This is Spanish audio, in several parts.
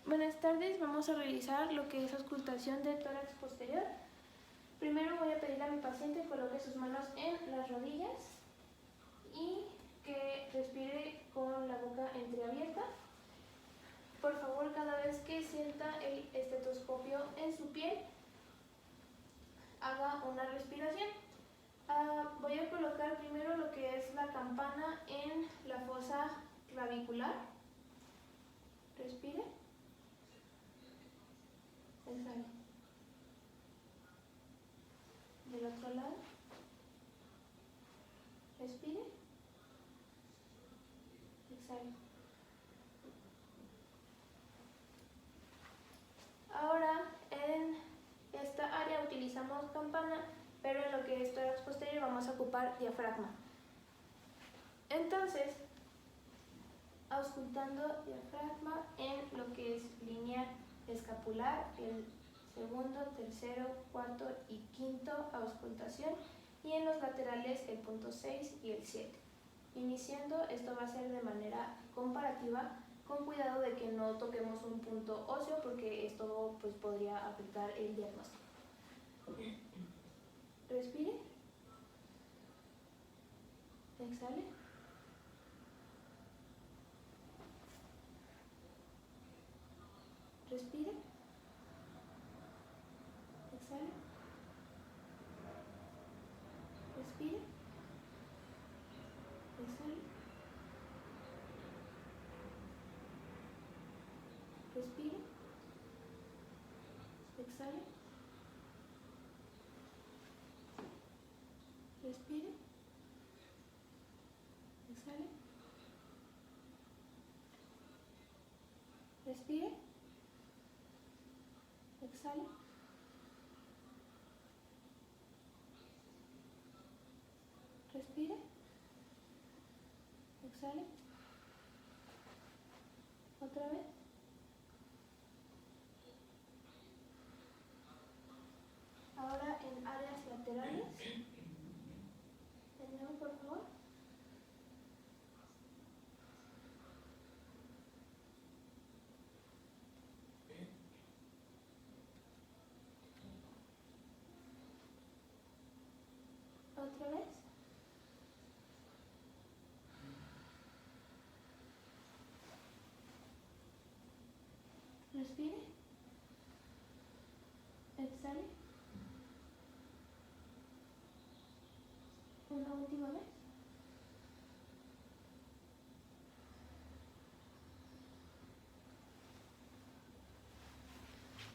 Buenas tardes, vamos a realizar lo que es auscultación de tórax posterior. Primero voy a pedir a mi paciente que coloque sus manos en las rodillas y que respire con la boca entreabierta. Por favor, cada vez que sienta el estetoscopio en su piel, haga una respiración. Voy a colocar primero lo que es la campana en la fosa clavicular. Respire. Exhale. Del otro lado. Respire. Exhale. Ahora en esta área utilizamos campana, pero en lo que es tórax posterior vamos a ocupar diafragma. Entonces, auscultando diafragma en lo que es línea escapular, el segundo, tercero, cuarto y quinto auscultación, y en los laterales el punto 6 y el 7. Iniciando, esto va a ser de manera comparativa, con cuidado de que no toquemos un punto óseo porque esto podría afectar el diagnóstico. Respire. Exhale. Respire. Exhale. Respire. Exhale. Respire. Exhale. Respire. Exhale. Respire. Exhale. Respire. Exhale. Otra vez. Ahora en áreas laterales. De nuevo, por favor. Otra vez. Respire. Exhale. Una última vez.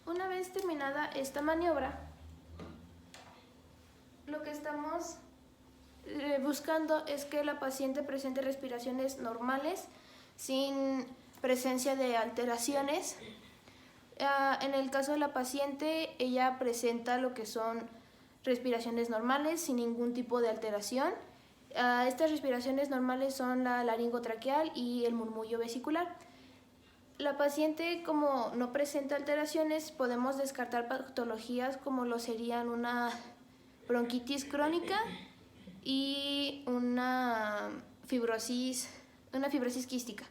Una vez terminada esta maniobra, lo que estamos buscando es que la paciente presente respiraciones normales, sin presencia de alteraciones. En el caso de la paciente, ella presenta lo que son respiraciones normales, sin ningún tipo de alteración. Estas respiraciones normales son la laringotraqueal y el murmullo vesicular. La paciente, como no presenta alteraciones, podemos descartar patologías como lo serían una bronquitis crónica y una fibrosis quística.